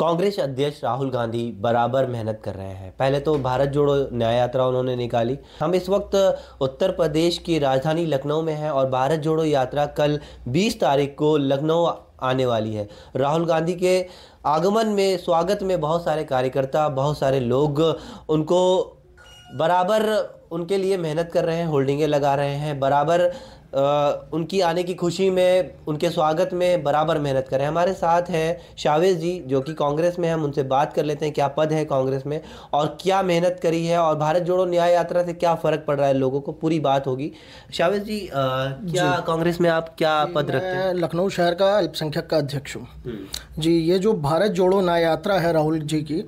कांग्रेस अध्यक्ष राहुल गांधी बराबर मेहनत कर रहे हैं। पहले तो भारत जोड़ो न्याय यात्रा उन्होंने निकाली। हम इस वक्त उत्तर प्रदेश की राजधानी लखनऊ में हैं और भारत जोड़ो यात्रा कल 20 तारीख को लखनऊ आने वाली है। राहुल गांधी के आगमन में स्वागत में बहुत सारे कार्यकर्ता, बहुत सारे लोग उनको बराबर उनके लिए मेहनत कर रहे हैं, होल्डिंगें लगा रहे हैं, बराबर उनकी आने की खुशी में, उनके स्वागत में बराबर मेहनत करें। हमारे साथ हैं शावेज जी जो कि कांग्रेस में, हम उनसे बात कर लेते हैं क्या पद है कांग्रेस में और क्या मेहनत करी है और भारत जोड़ो न्याय यात्रा से क्या फ़र्क पड़ रहा है लोगों को, पूरी बात होगी। शावेज जी, क्या कांग्रेस में आप क्या पद रखते हैं? लखनऊ शहर का अल्पसंख्यक का अध्यक्ष हूँ जी। ये जो भारत जोड़ो न्याय यात्रा है राहुल जी की,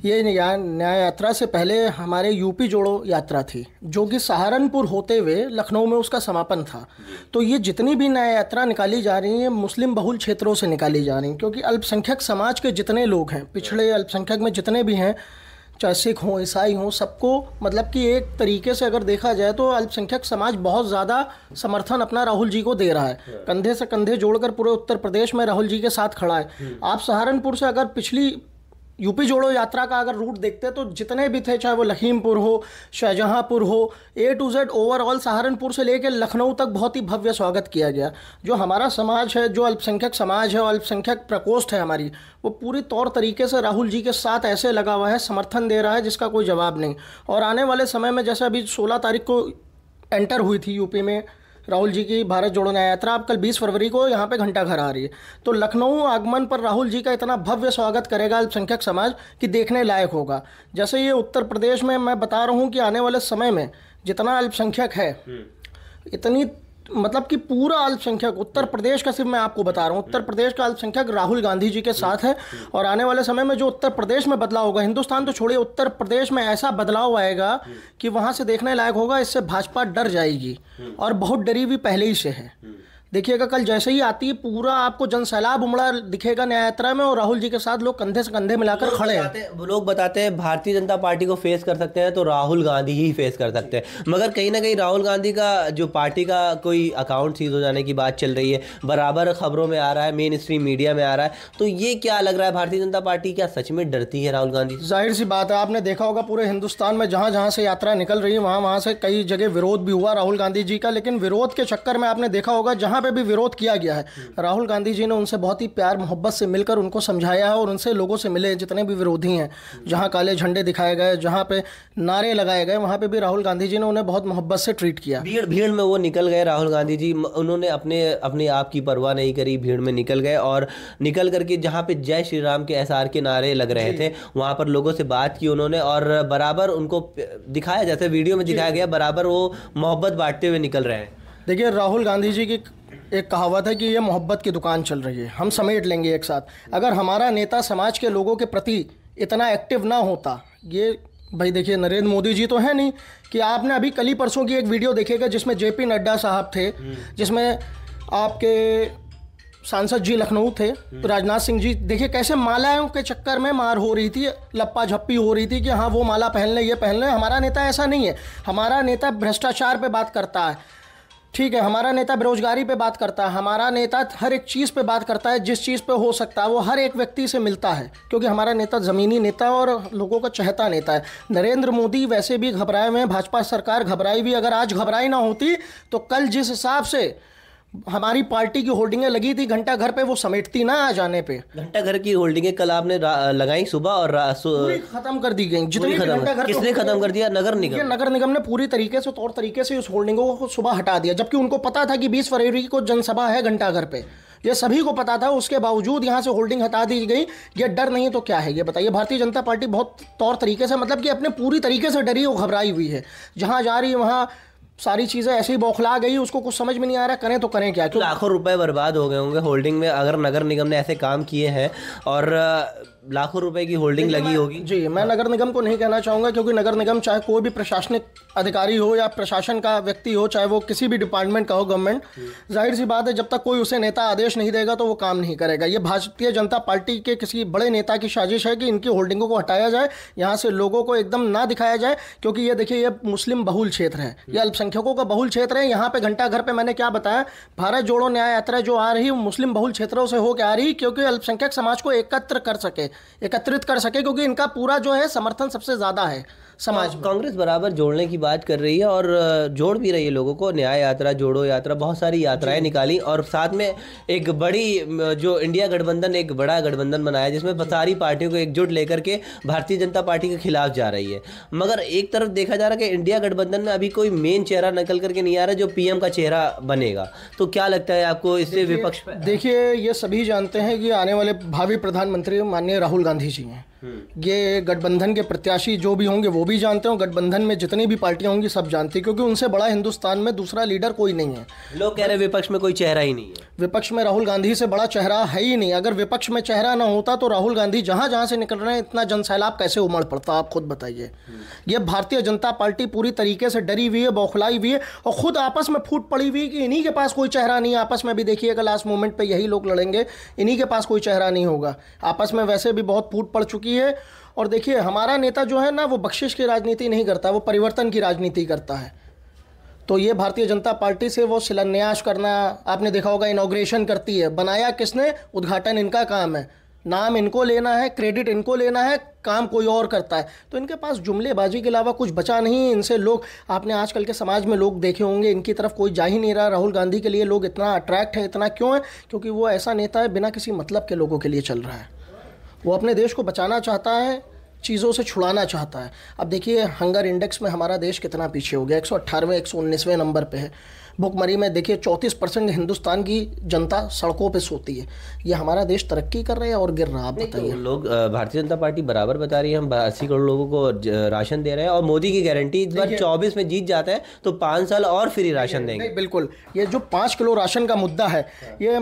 ये न्याय यात्रा से पहले हमारे यूपी जोड़ो यात्रा थी जो कि सहारनपुर होते हुए लखनऊ में उसका समापन था। तो ये जितनी भी न्याय यात्रा निकाली जा रही है मुस्लिम बहुल क्षेत्रों से निकाली जा रही हैं, क्योंकि अल्पसंख्यक समाज के जितने लोग हैं, पिछड़े अल्पसंख्यक में जितने भी हैं, चाहे सिख हों, ईसाई हों, सबको मतलब कि एक तरीके से अगर देखा जाए तो अल्पसंख्यक समाज बहुत ज़्यादा समर्थन अपना राहुल जी को दे रहा है। कंधे से कंधे जोड़कर पूरे उत्तर प्रदेश में राहुल जी के साथ खड़ा है। आप सहारनपुर से अगर पिछली यूपी जोड़ो यात्रा का अगर रूट देखते हैं तो जितने भी थे, चाहे वो लखीमपुर हो, शाहजहांपुर हो, A to Z overall Saharanpur से लेकर लखनऊ तक बहुत ही भव्य स्वागत किया गया। जो हमारा समाज है, जो अल्पसंख्यक समाज है और अल्पसंख्यक प्रकोष्ठ है हमारी, वो पूरी तौर तरीके से राहुल जी के साथ ऐसे लगा हुआ है, समर्थन दे रहा है जिसका कोई जवाब नहीं। और आने वाले समय में जैसे अभी 16 तारीख को एंटर हुई थी यूपी में राहुल जी की भारत जोड़ो न्याय यात्रा, अब कल 20 फरवरी को यहाँ पे घंटा घर आ रही है। तो लखनऊ आगमन पर राहुल जी का इतना भव्य स्वागत करेगा अल्पसंख्यक समाज कि देखने लायक होगा। जैसे ये उत्तर प्रदेश में मैं बता रहा हूँ कि आने वाले समय में जितना अल्पसंख्यक है, इतनी मतलब कि पूरा अल्पसंख्यक उत्तर प्रदेश का, सिर्फ मैं आपको बता रहा हूँ, उत्तर प्रदेश का अल्पसंख्यक राहुल गांधी जी के साथ है। और आने वाले समय में जो उत्तर प्रदेश में बदलाव होगा, हिंदुस्तान तो छोड़िए, उत्तर प्रदेश में ऐसा बदलाव आएगा कि वहाँ से देखने लायक होगा। इससे भाजपा डर जाएगी और बहुत डरी हुई पहले ही से है। देखिएगा कल जैसे ही आती है पूरा आपको जनसैलाब उमड़ा दिखेगा न्याय यात्रा में और राहुल जी के साथ लोग कंधे से कंधे मिलाकर खड़े हैं। लोग बताते हैं भारतीय जनता पार्टी को फेस कर सकते हैं तो राहुल गांधी ही फेस कर सकते हैं, मगर कहीं ना कहीं राहुल गांधी का जो पार्टी का कोई अकाउंट सीज हो जाने की बात चल रही है, बराबर खबरों में आ रहा है, मेन स्ट्रीम मीडिया में आ रहा है। तो ये क्या लग रहा है, भारतीय जनता पार्टी क्या सच में डरती है राहुल गांधी? जाहिर सी बात है, आपने देखा होगा पूरे हिंदुस्तान में जहाँ जहाँ से यात्रा निकल रही है वहाँ से कई जगह विरोध भी हुआ राहुल गांधी जी का, लेकिन विरोध के चक्कर में आपने देखा होगा जहाँ पे भी विरोध किया गया है, राहुल गांधी जी ने उनसे बहुत ही प्यार मोहब्बत से मिलकर उनको समझाया है और उनसे लोगों से मिले जितने भी विरोधी हैं। जहां काले झंडे दिखाए गए, जहां पे नारे लगाए गए, वहां पे भी राहुल गांधी जी ने उन्हें बहुत मोहब्बत से ट्रीट किया। भीड़ में वो निकल गए राहुल गांधी जी, उन्होंने अपने आप की परवाह नहीं करी, भीड़ में निकल गए और निकल करके जहाँ पे जय श्री राम के SR के नारे लग रहे थे वहाँ पर लोगों से बात की उन्होंने और बराबर उनको दिखाया, जैसे वीडियो में दिखाया गया, बराबर वो मोहब्बत बांटते हुए निकल रहे हैं। देखिए राहुल गांधी जी की एक कहावत है कि ये मोहब्बत की दुकान चल रही है, हम समेट लेंगे एक साथ। अगर हमारा नेता समाज के लोगों के प्रति इतना एक्टिव ना होता, ये भाई देखिए नरेंद्र मोदी जी तो है नहीं कि आपने अभी कल ही परसों की एक वीडियो देखेगा जिसमें JP नड्डा साहब थे, जिसमें आपके सांसद जी लखनऊ थे, राजनाथ सिंह जी, देखिए कैसे मालाओं के चक्कर में मार हो रही थी, लप्पा झप्पी हो रही थी कि हाँ वो माला पहन ले, ये पहन ले। हमारा नेता ऐसा नहीं है। हमारा नेता भ्रष्टाचार पे बात करता है, ठीक है, हमारा नेता बेरोजगारी पे बात करता है, हमारा नेता हर एक चीज़ पे बात करता है, जिस चीज़ पे हो सकता है वो हर एक व्यक्ति से मिलता है, क्योंकि हमारा नेता ज़मीनी नेता और लोगों का चहेता नेता है। नरेंद्र मोदी वैसे भी घबराए हुए हैं, भाजपा सरकार घबराई हुई। अगर आज घबराई ना होती तो कल जिस हिसाब से हमारी पार्टी की होल्डिंगें लगी थी घंटा घर पे, वो समेटती ना आ जाने पे। घंटा घर की होल्डिंगें कल आपने लगाई सुबह और खत्म कर दी गई। जितनी किसने खत्म कर दिया? नगर निगम। नगर निगम ने पूरी तरीके से तौर तरीके से उस होल्डिंगों को सुबह हटा दिया, जबकि उनको पता था कि 20 फरवरी को जनसभा है घंटा घर पे, ये सभी को पता था। उसके बावजूद यहाँ से होल्डिंग हटा दी गई। ये डर नहीं तो क्या है ये बताइए? भारतीय जनता पार्टी बहुत तौर तरीके से मतलब कि अपने पूरी तरीके से डरी और घबराई हुई है। जहाँ जा रही है वहाँ सारी चीज़ें ऐसे ही बौखला गई, उसको कुछ समझ में नहीं आ रहा करें तो करें क्या। लाखों रुपए बर्बाद हो गए होंगे होल्डिंग में, अगर नगर निगम ने ऐसे काम किए हैं और लाखों रुपए की होल्डिंग लगी होगी। जी, मैं नगर निगम को नहीं कहना चाहूँगा, क्योंकि नगर निगम चाहे कोई भी प्रशासनिक अधिकारी हो या प्रशासन का व्यक्ति हो, चाहे वो किसी भी डिपार्टमेंट का हो, गवर्नमेंट, जाहिर सी बात है जब तक कोई उसे नेता आदेश नहीं देगा तो वो काम नहीं करेगा। ये भारतीय जनता पार्टी के किसी बड़े नेता की साजिश है कि इनकी होल्डिंगों को हटाया जाए, यहाँ से लोगों को एकदम ना दिखाया जाए, क्योंकि ये देखिए ये मुस्लिम बहुल क्षेत्र है, ये अल्पसंख्यक अल्पसंख्यकों का बहुल क्षेत्र है। यहाँ पे घंटा घर पे मैंने क्या बताया, भारत जोड़ो न्याय यात्रा जो आ रही है वो मुस्लिम बहुल क्षेत्रों से होकर आ रही, क्योंकि अल्पसंख्यक समाज को एकत्रित कर सके, क्योंकि इनका पूरा जो है समर्थन सबसे ज़्यादा है समाज में। कांग्रेस बराबर जोड़ने की बात कर रही है और जोड़ भी रही है लोगों को। न्याय यात्रा, जोड़ो यात्रा, बहुत सारी यात्राएं निकाली और साथ में एक बड़ी जो इंडिया गठबंधन, एक बड़ा गठबंधन बनाया जिसमें सारी पार्टियों को एकजुट लेकर के भारतीय जनता पार्टी के खिलाफ जा रही है। मगर एक तरफ देखा जा रहा है कि इंडिया गठबंधन में अभी कोई मेन चेहरा निकल करके नहीं आ रहा जो पीएम का चेहरा बनेगा। तो क्या लगता है आपको इससे विपक्ष पे? देखिए, ये सभी जानते हैं कि आने वाले भावी प्रधानमंत्री माननीय राहुल गांधी जी हैं। ये गठबंधन के प्रत्याशी जो भी होंगे वो भी जानते हो, गठबंधन में जितनी भी पार्टियां होंगी सब जानती हैं, क्योंकि उनसे बड़ा हिंदुस्तान में दूसरा लीडर कोई नहीं है। लोग कह रहे हैं विपक्ष में कोई चेहरा ही नहीं है। विपक्ष में राहुल गांधी से बड़ा चेहरा है ही नहीं। अगर विपक्ष में चेहरा ना होता तो राहुल गांधी जहां जहां से निकल रहे हैं इतना जनसैलाब कैसे उमड़ पड़ता, आप खुद बताइए। ये भारतीय जनता पार्टी पूरी तरीके से डरी हुई है, बौखलाई हुई है और खुद आपस में फूट पड़ी हुई है कि इन्हीं के पास कोई चेहरा नहीं है। आपस में भी देखिएगा लास्ट मोमेंट पे यही लोग लड़ेंगे, इन्हीं के पास कोई चेहरा नहीं होगा। आपस में वैसे भी बहुत फूट पड़ चुकी है। और देखिए, हमारा नेता जो है ना, वो बख्शिश की राजनीति नहीं करता, वो परिवर्तन की राजनीति करता है। तो ये भारतीय जनता पार्टी से वो शिलान्यास करना, आपने देखा होगा इनॉग्रेशन करती है। बनाया किसने? उद्घाटन इनका काम है, नाम इनको लेना है, क्रेडिट इनको लेना है, काम कोई और करता है। तो इनके पास जुमलेबाजी के अलावा कुछ बचा नहीं। इनसे लोग, आपने आजकल के समाज में लोग देखे होंगे, इनकी तरफ कोई जा ही नहीं रहा। राहुल गांधी के लिए लोग इतना अट्रैक्ट है, इतना क्यों है? क्योंकि वो ऐसा नेता है बिना किसी मतलब के लोगों के लिए चल रहा है। वो अपने देश को बचाना चाहता है, चीज़ों से छुड़ाना चाहता है। अब देखिए, हंगर इंडेक्स में हमारा देश कितना पीछे हो गया, 118वें 119वें नंबर पे है। भुखमरी में देखिए 34% हिंदुस्तान की जनता सड़कों पे सोती है। ये हमारा देश तरक्की कर रहा है और गिर रहा। आप बताइए। तो लोग, भारतीय जनता पार्टी बराबर बता रही है हम 80 करोड़ लोगों को राशन दे रहे हैं और मोदी की गारंटी इस बार 24 में जीत जाता है तो 5 साल और फ्री राशन देंगे। बिल्कुल, ये जो 5 किलो राशन का मुद्दा है, ये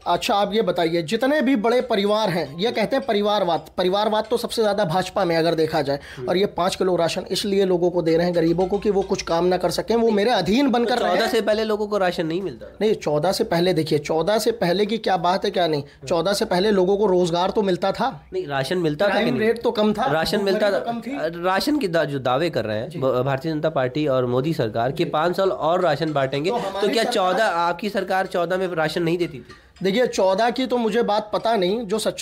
अच्छा आप ये बताइए, जितने भी बड़े परिवार हैं, ये कहते हैं परिवारवाद तो सबसे ज़्यादा भाजपा में अगर देखा जाए। और ये 5 किलो राशन इसलिए लोगों को दे रहे हैं, गरीबों को, कि वो कुछ काम ना कर सकें, वो मेरे अधीन बनकर रहे। 14 से पहले लोगों को राशन नहीं मिलता। नहीं, 14 से पहले देखिए, 14 से पहले की क्या बात है, क्या नहीं। 14 से पहले लोगों को रोजगार तो मिलता था। नहीं, राशन मिलता था, क्राइम रेट तो कम था, राशन मिलता था। राशन की जो दावे कर रहे हैं भारतीय जनता पार्टी और मोदी सरकार के 5 साल और राशन बांटेंगे, तो क्या 14 आपकी सरकार 14 में राशन नहीं देती थी? देखिए, 14 की तो मुझे बात पता नहीं, जो सच्चा